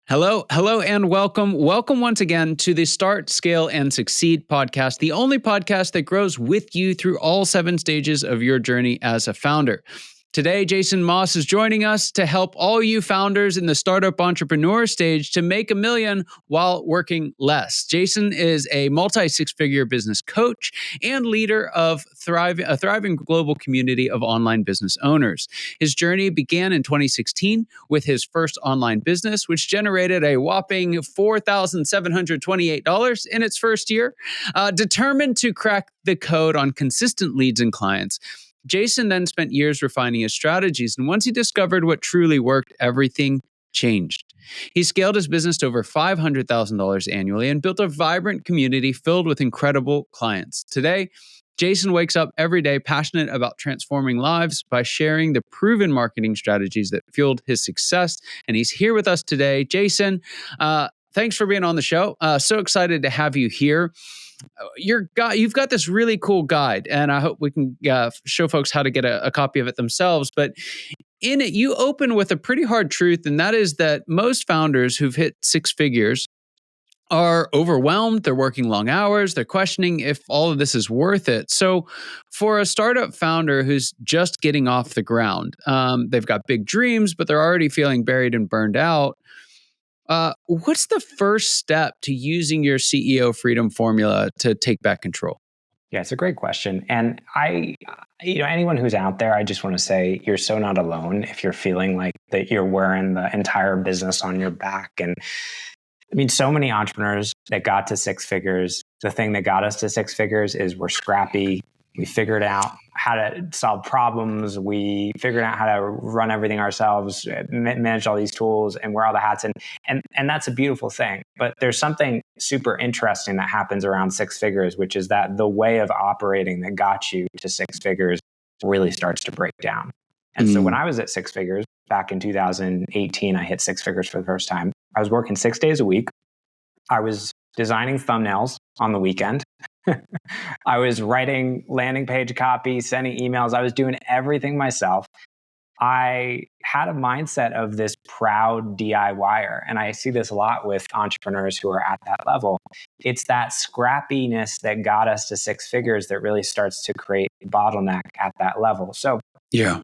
Hello, and welcome. Welcome once again to the Start, Scale, and Succeed podcast, the only podcast that grows with you through all 7 stages of your journey as a founder. Today, Jason Moss is joining us to help all you founders in the startup entrepreneur stage to make $1 million while working less. Jason is a multi-six-figure business coach and leader of a thriving global community of online business owners. His journey began in 2016 with his first online business, which generated a whopping $4,728 in its first year. Determined to crack the code on consistent leads and clients, Jason then spent years refining his strategies, and once he discovered what truly worked, everything changed. He scaled his business to over $500,000 annually and built a vibrant community filled with incredible clients. Today, Jason wakes up every day passionate about transforming lives by sharing the proven marketing strategies that fueled his success, and he's here with us today. Jason, thanks for being on the show. So excited to have you here. You've got this really cool guide, and I hope we can show folks how to get a copy of it themselves. But in it, you open with a pretty hard truth, and that is that most founders who've hit 6 figures are overwhelmed. They're working long hours. They're questioning if all of this is worth it. So for a startup founder who's just getting off the ground, they've got big dreams, but they're already feeling buried and burned out. What's the first step to using your CEO freedom formula to take back control? Yeah, it's a great question. And anyone who's out there, I just want to say you're so not alone if you're feeling like that you're wearing the entire business on your back. And I mean, so many entrepreneurs that got to 6 figures, the thing that got us to 6 figures is we're scrappy. We figured out how to solve problems. We figured out how to run everything ourselves, manage all these tools, and wear all the hats. And that's a beautiful thing. But there's something super interesting that happens around 6 figures, which is that the way of operating that got you to 6 figures really starts to break down. And so when I was at 6 figures, back in 2018, I hit 6 figures for the first time. I was working 6 days a week. I was designing thumbnails on the weekend. I was writing landing page copy, sending emails. I was doing everything myself. I had a mindset of this proud DIYer. And I see this a lot with entrepreneurs who are at that level. It's that scrappiness that got us to 6 figures that really starts to create a bottleneck at that level. So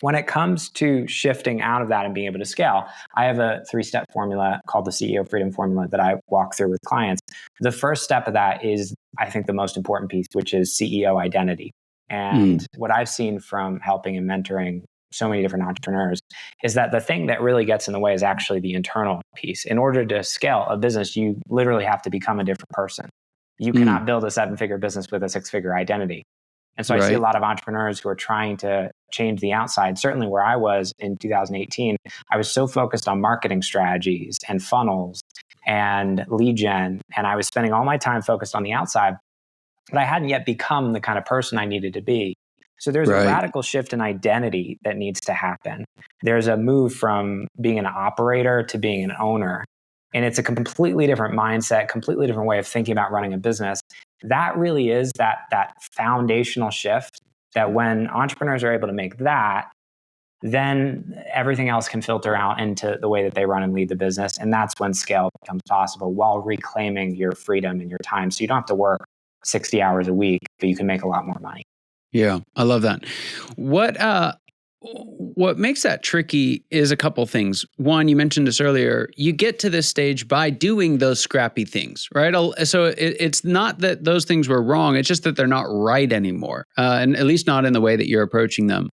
when it comes to shifting out of that and being able to scale, I have a 3-step formula called the CEO Freedom Formula that I walk through with clients. The first step of that is, I think, the most important piece, which is CEO identity. And what I've seen from helping and mentoring so many different entrepreneurs is that the thing that really gets in the way is actually the internal piece. In order to scale a business, you literally have to become a different person. You cannot build a 7-figure business with a 6-figure identity. And so I see a lot of entrepreneurs who are trying to change the outside. Certainly where I was in 2018, I was so focused on marketing strategies and funnels and lead gen. And I was spending all my time focused on the outside, but I hadn't yet become the kind of person I needed to be. So there's a radical shift in identity that needs to happen. There's a move from being an operator to being an owner. And it's a completely different mindset, completely different way of thinking about running a business. That really is that foundational shift that when entrepreneurs are able to make that, then everything else can filter out into the way that they run and lead the business. And that's when scale becomes possible while reclaiming your freedom and your time. So you don't have to work 60 hours a week, but you can make a lot more money. Yeah, I love that. What makes that tricky is a couple things. One, you mentioned this earlier, you get to this stage by doing those scrappy things, right? So it's not that those things were wrong. It's just that they're not right anymore, and at least not in the way that you're approaching them.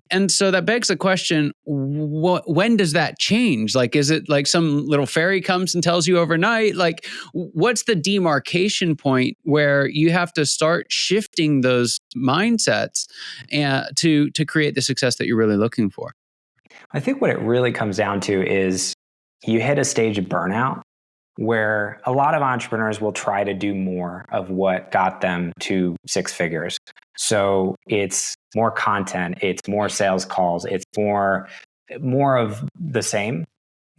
And so that begs the question, when does that change? Like, is it like some little fairy comes and tells you overnight? Like, what's the demarcation point where you have to start shifting those mindsets to create the success that you're really looking for? I think what it really comes down to is you hit a stage of burnout where a lot of entrepreneurs will try to do more of what got them to 6 figures. So it's more content, it's more sales calls, it's more of the same.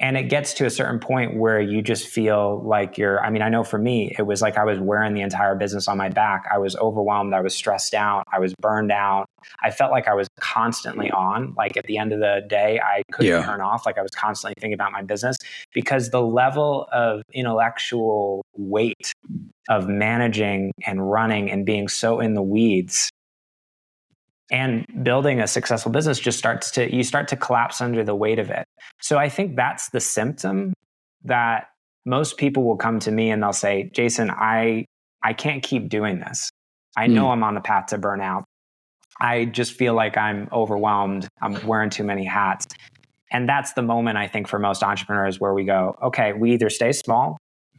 And it gets to a certain point where you just feel like I know for me, it was like I was wearing the entire business on my back. I was overwhelmed. I was stressed out. I was burned out. I felt like I was constantly on. Like at the end of the day, I couldn't turn off. Like I was constantly thinking about my business, because the level of intellectual weight of managing and running and being so in the weeds and building a successful business you start to collapse under the weight of it. So I think that's the symptom that most people will come to me and they'll say, Jason, I can't keep doing this. I know I'm on the path to burnout. I just feel like I'm overwhelmed. I'm wearing too many hats. And that's the moment, I think, for most entrepreneurs where we go, okay, we either stay small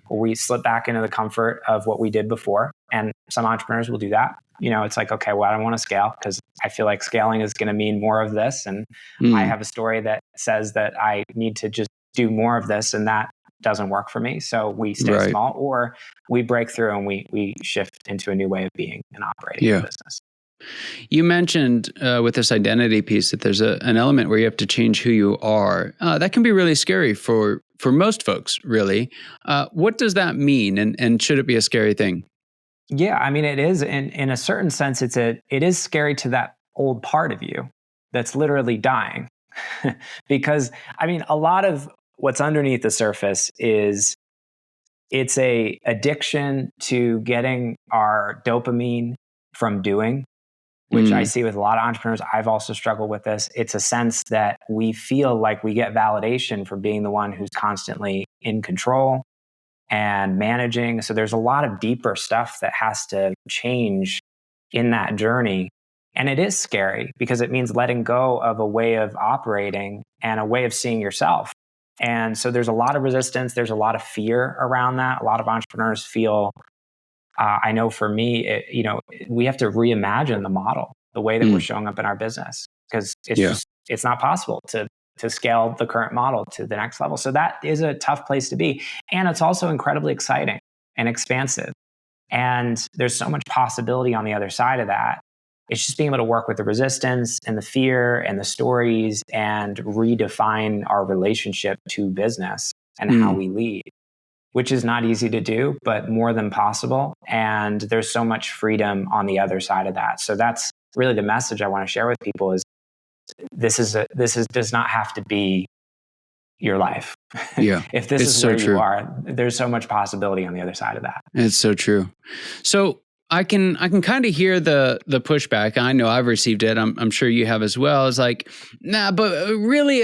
or we slip back into the comfort of what we did before. And some entrepreneurs will do that. It's like, okay, well, I don't want to scale because I feel like scaling is going to mean more of this. And I have a story that says that I need to just do more of this, and that doesn't work for me. So we stay small, or we break through and we shift into a new way of being and operating the business. You mentioned with this identity piece that there's an element where you have to change who you are. That can be really scary for most folks, really. What does that mean? And should it be a scary thing? Yeah, I mean, it is. In a certain sense, it is scary to that old part of you that's literally dying. Because, I mean, a lot of what's underneath the surface is it's a addiction to getting our dopamine from doing, which I see with a lot of entrepreneurs. I've also struggled with this. It's a sense that we feel like we get validation for being the one who's constantly in control and managing. So there's a lot of deeper stuff that has to change in that journey. And it is scary because it means letting go of a way of operating and a way of seeing yourself. And so there's a lot of resistance. There's a lot of fear around that. A lot of entrepreneurs feel, I know for me, we have to reimagine the model, the way that we're showing up in our business, because it's not possible to scale the current model to the next level. So that is a tough place to be. And it's also incredibly exciting and expansive. And there's so much possibility on the other side of that. It's just being able to work with the resistance and the fear and the stories and redefine our relationship to business and how we lead, which is not easy to do, but more than possible. And there's so much freedom on the other side of that. So that's really the message I want to share with people is this does not have to be your life. Yeah. If this is where you are, there's so much possibility on the other side of that. It's so true. So I can kind of hear the pushback. I know I've received it. I'm sure you have as well. It's like, nah, but really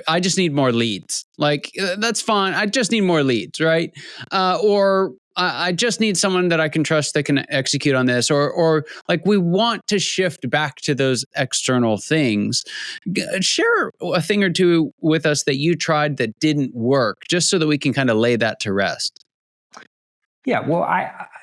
I just need more leads. Like, that's fine. I just need more leads, right? Or I just need someone that I can trust that can execute on this, or like we want to shift back to those external things. Share a thing or two with us that you tried that didn't work, just so that we can kind of lay that to rest. Yeah, well,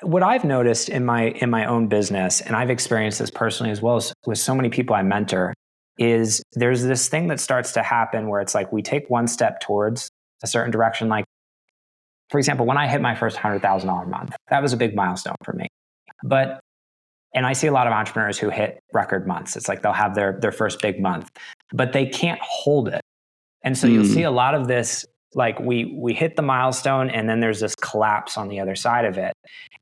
what I've noticed in my own business, and I've experienced this personally as well as with so many people I mentor, is there's this thing that starts to happen where it's like we take one step towards a certain direction. Like, for example, when I hit my first $100,000 month, that was a big milestone for me. And I see a lot of entrepreneurs who hit record months. It's like they'll have their first big month, but they can't hold it. And so you'll see a lot of this, like we hit the milestone and then there's this collapse on the other side of it.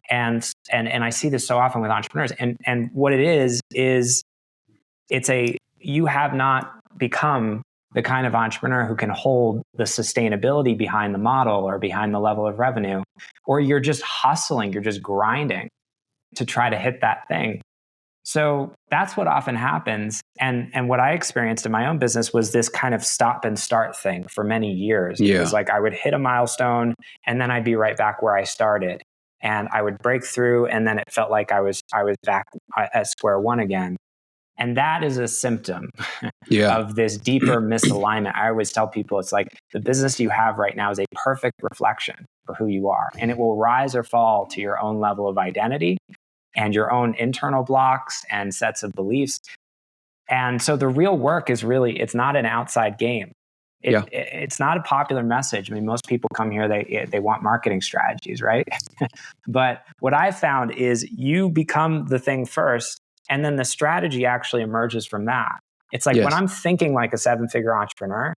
And I see this so often with entrepreneurs. And what it is you have not become the kind of entrepreneur who can hold the sustainability behind the model or behind the level of revenue, or you're just hustling, you're just grinding to try to hit that thing. So that's what often happens. And what I experienced in my own business was this kind of stop and start thing for many years. It was like I would hit a milestone and then I'd be right back where I started. And I would break through and then it felt like I was back at square one again. And that is a symptom of this deeper misalignment. I always tell people it's like the business you have right now is a perfect reflection for who you are. And it will rise or fall to your own level of identity and your own internal blocks and sets of beliefs. And so the real work is really, it's not an outside game. It's not a popular message. I mean, most people come here, they want marketing strategies, right? But what I've found is you become the thing first, and then the strategy actually emerges from that. It's like when I'm thinking like a 7-figure entrepreneur,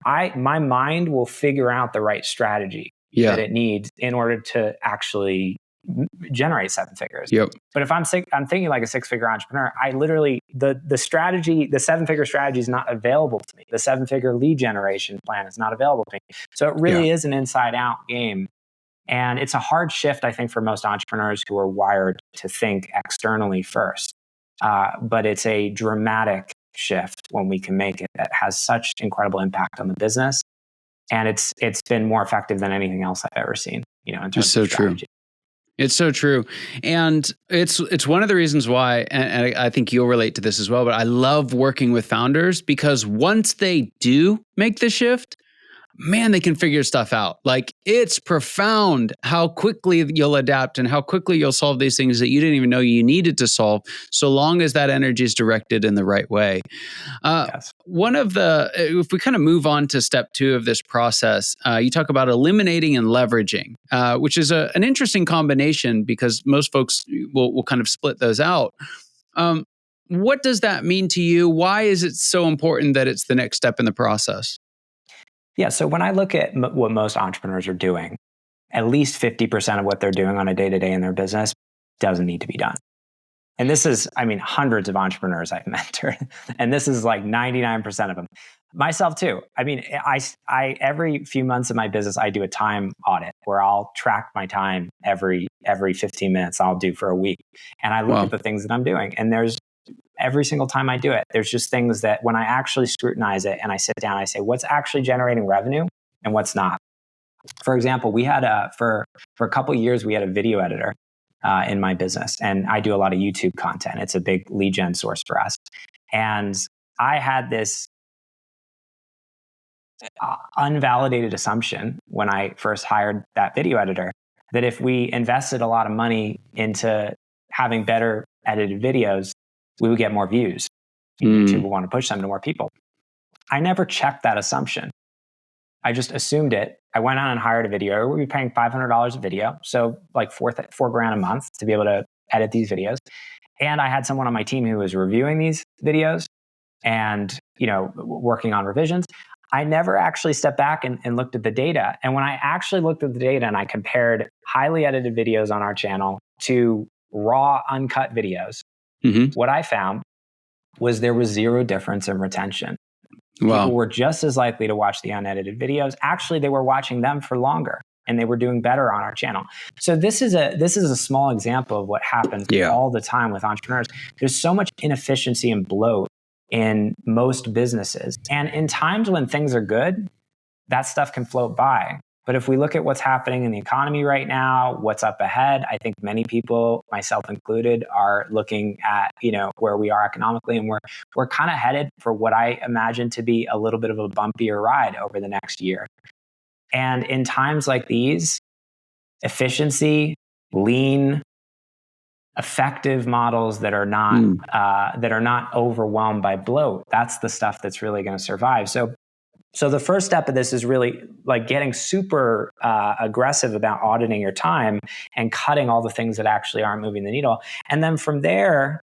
my mind will figure out the right strategy that it needs in order to actually generate 7 figures. Yep. But if I'm thinking like a 6-figure entrepreneur, I literally, the strategy, the 7-figure strategy is not available to me. The 7-figure lead generation plan is not available to me. So it really is an inside out game. And it's a hard shift, I think, for most entrepreneurs who are wired to think externally first. But it's a dramatic shift when we can make it that has such incredible impact on the business. And it's been more effective than anything else I've ever seen, in terms of strategy. True. It's so true. And it's one of the reasons why, and I think you'll relate to this as well, but I love working with founders because once they do make the shift, man, they can figure stuff out. Like, it's profound how quickly you'll adapt and how quickly you'll solve these things that you didn't even know you needed to solve, so long as that energy is directed in the right way. One of if we kind of move on to step 2 of this process, you talk about eliminating and leveraging, which is an interesting combination because most folks will kind of split those out. What does that mean to you? Why is it so important that it's the next step in the process? Yeah. So when I look at what most entrepreneurs are doing, at least 50% of what they're doing on a day-to-day in their business doesn't need to be done. And this is, hundreds of entrepreneurs I've mentored, and this is like 99% of them. Myself too. I every few months of my business, I do a time audit where I'll track my time every 15 minutes. I'll do for a week, and I look at the things that I'm doing. And every single time I do it, there's just things that when I actually scrutinize it and I sit down, I say, what's actually generating revenue and what's not. For example, we had for a couple of years, we had a video editor in my business, and I do a lot of YouTube content. It's a big lead gen source for us. And I had this unvalidated assumption when I first hired that video editor that if we invested a lot of money into having better edited videos, we would get more views. YouTube would want to push them to more people. I never checked that assumption. I just assumed it. I went out and hired a video. We'd be paying $500 a video, so like $4,000 a month to be able to edit these videos. And I had someone on my team who was reviewing these videos and working on revisions. I never actually stepped back and looked at the data. And when I actually looked at the data and I compared highly edited videos on our channel to raw, uncut videos, what I found was there was zero difference in retention. People were just as likely to watch the unedited videos. Actually, they were watching them for longer, and they were doing better on our channel. So this is a small example of what happens all the time with entrepreneurs. There's so much inefficiency and bloat in most businesses. And in times when things are good, that stuff can float by. But if we look at what's happening in the economy right now, what's up ahead, I think many people, myself included, are looking at, where we are economically, and we're kind of headed for what I imagine to be a little bit of a bumpier ride over the next year. And in times like these, efficiency, lean, effective models that are not overwhelmed by bloat, that's the stuff that's really going to survive. So the first step of this is really like getting super aggressive about auditing your time and cutting all the things that actually aren't moving the needle. And then from there,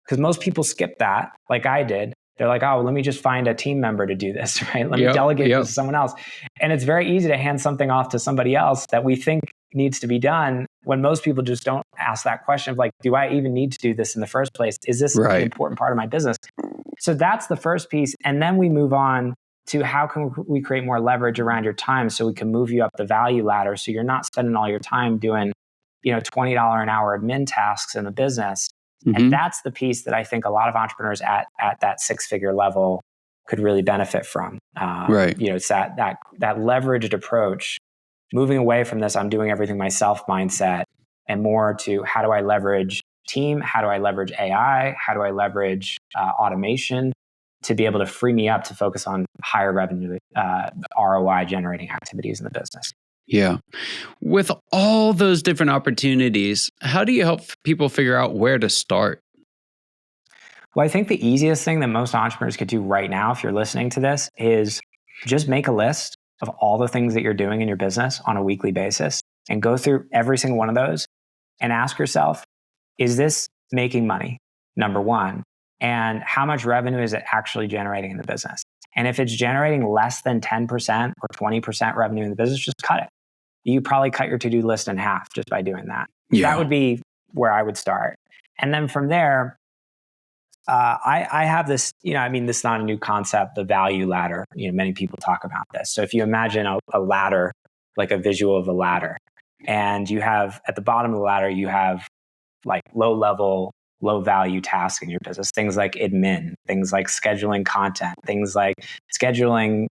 because most people skip that, like I did, they're like, oh, let me just find a team member to do this, right? Let me delegate this to someone else. And it's very easy to hand something off to somebody else that we think needs to be done when most people just don't ask that question of like, do I even need to do this in the first place? Is this an important part of my business? So that's the first piece. And then we move on to how can we create more leverage around your time so we can move you up the value ladder so you're not spending all your time doing, $20 an hour admin tasks in the business. And that's the piece that I think a lot of entrepreneurs at that 6-figure level could really benefit from. It's that leveraged approach, moving away from this I'm doing everything myself mindset and more to how do I leverage team? How do I leverage AI? How do I leverage automation to be able to free me up to focus on higher revenue, ROI generating activities in the business? Yeah. With all those different opportunities, how do you help people figure out where to start? Well, I think the easiest thing that most entrepreneurs could do right now, if you're listening to this, is just make a list of all the things that you're doing in your business on a weekly basis and go through every single one of those and ask yourself, is this making money? Number one. And how much revenue is it actually generating in the business? And if it's generating less than 10% or 20% revenue in the business, just cut it. You probably cut your to-do list in half just by doing that. Yeah. That would be where I would start. And then from there, I have this, this is not a new concept, the value ladder. Many people talk about this. So if you imagine a ladder, like a visual of a ladder, and you have at the bottom of the ladder, you have like low level, low value tasks in your business, things like admin, things like scheduling content, things like generally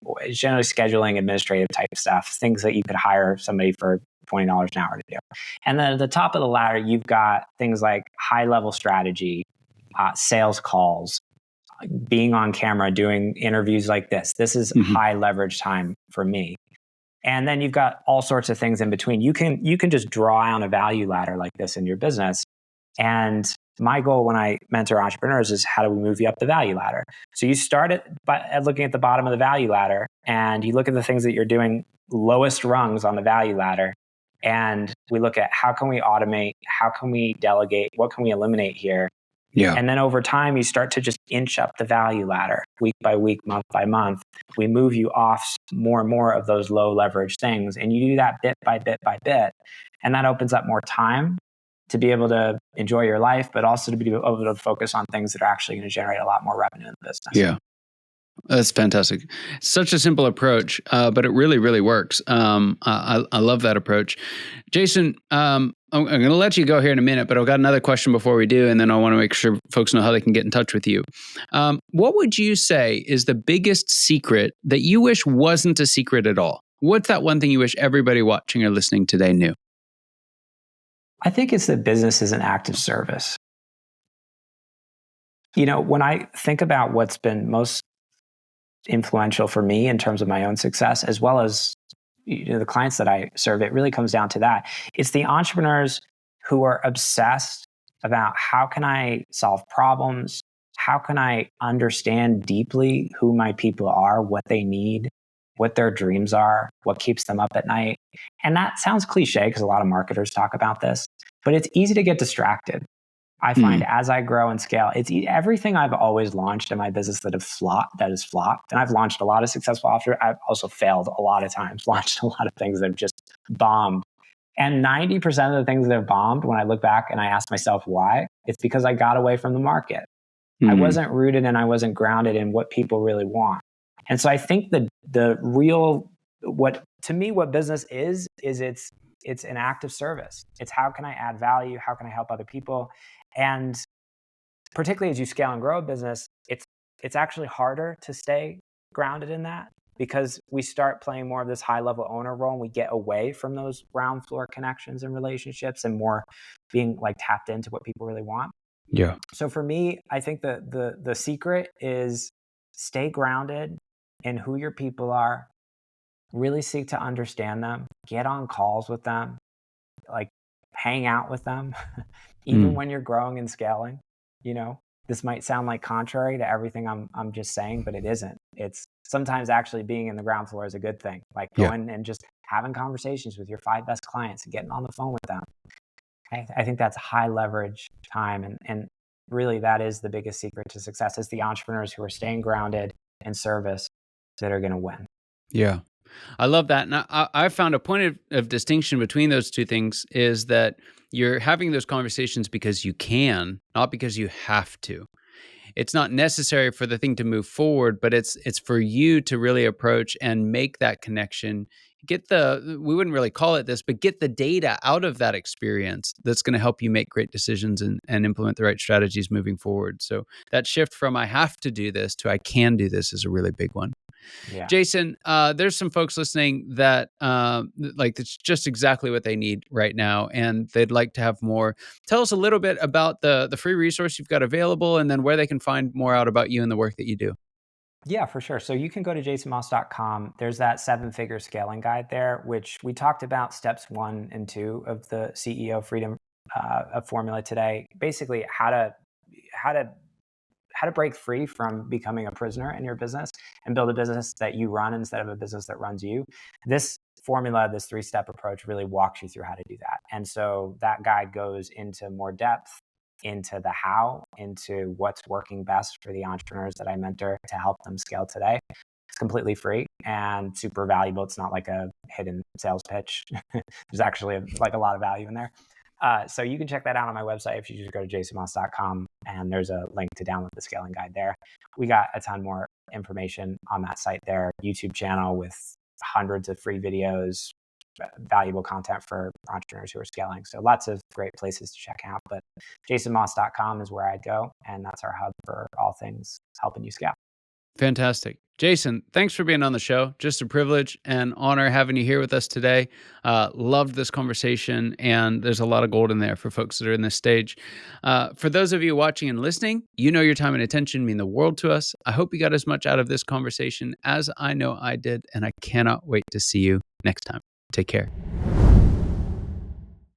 scheduling administrative type stuff, things that you could hire somebody for $20 an hour to do. And then at the top of the ladder, you've got things like high level strategy, sales calls, being on camera, doing interviews like this. This is high leverage time for me. And then you've got all sorts of things in between. You can just draw out a value ladder like this in your business. And my goal when I mentor entrepreneurs is how do we move you up the value ladder? So you start at looking at the bottom of the value ladder, and you look at the things that you're doing lowest rungs on the value ladder. And we look at how can we automate? How can we delegate? What can we eliminate here? Yeah. And then over time, you start to just inch up the value ladder week by week, month by month. We move you off more and more of those low leverage things. And you do that bit by bit by bit. And that opens up more time to be able to enjoy your life, but also to be able to focus on things that are actually going to generate a lot more revenue in the business. Yeah. That's fantastic. Such a simple approach, but it really, really works. I love that approach. Jason, I'm going to let you go here in a minute, but I've got another question before we do, and then I want to make sure folks know how they can get in touch with you. What would you say is the biggest secret that you wish wasn't a secret at all? What's that one thing you wish everybody watching or listening today knew? I think it's that business is an act of service. When I think about what's been most influential for me in terms of my own success, as well as the clients that I serve, it really comes down to that. It's the entrepreneurs who are obsessed about how can I solve problems? How can I understand deeply who my people are, what they need, what their dreams are, what keeps them up at night? And that sounds cliche because a lot of marketers talk about this, but it's easy to get distracted. I find as I grow and scale, it's everything I've always launched in my business that has flopped. And I've launched a lot of successful offers. I've also failed a lot of times, launched a lot of things that have just bombed. And 90% of the things that have bombed, when I look back and I ask myself why, it's because I got away from the market. I wasn't rooted and I wasn't grounded in what people really want. And so I think the real, what business is it's an act of service. It's how can I add value? How can I help other people? And particularly as you scale and grow a business, it's actually harder to stay grounded in that because we start playing more of this high level owner role and we get away from those ground floor connections and relationships and more being like tapped into what people really want. Yeah. So for me, I think the secret is stay grounded in who your people are, really seek to understand them, get on calls with them, like hang out with them, even when you're growing and scaling. This might sound like contrary to everything I'm just saying, but it isn't. It's sometimes actually being in the ground floor is a good thing. Like going and just having conversations with your 5 best clients and getting on the phone with them. I think that's high leverage time. And really that is the biggest secret to success is the entrepreneurs who are staying grounded in service that are going to win. Yeah. I love that. And I found a point of distinction between those two things is that you're having those conversations because you can, not because you have to. It's not necessary for the thing to move forward, but it's for you to really approach and make that connection. We wouldn't really call it this, but get the data out of that experience that's going to help you make great decisions and implement the right strategies moving forward. So that shift from I have to do this to I can do this is a really big one. Yeah. Jason, there's some folks listening that like it's just exactly what they need right now, and they'd like to have more. Tell us a little bit about the free resource you've got available, and then where they can find more out about you and the work that you do. Yeah, for sure. So you can go to jasonmoss.com. There's that 7-figure scaling guide there, which we talked about steps 1 and 2 of the CEO Freedom formula today. Basically, how to break free from becoming a prisoner in your business and build a business that you run instead of a business that runs you. This formula, this 3-step approach really walks you through how to do that. And so that guide goes into more depth into the how, into what's working best for the entrepreneurs that I mentor to help them scale today. It's completely free and super valuable. It's not like a hidden sales pitch. There's actually like a lot of value in there. So you can check that out on my website if you just go to jasonmoss.com, and there's a link to download the scaling guide there. We got a ton more information on that site there. YouTube channel with hundreds of free videos, valuable content for entrepreneurs who are scaling. So lots of great places to check out. But jasonmoss.com is where I'd go, and that's our hub for all things helping you scale. Fantastic. Jason, thanks for being on the show. Just a privilege and honor having you here with us today. Loved this conversation, and there's a lot of gold in there for folks that are in this stage. For those of you watching and listening, you know your time and attention mean the world to us. I hope you got as much out of this conversation as I know I did, and I cannot wait to see you next time. Take care.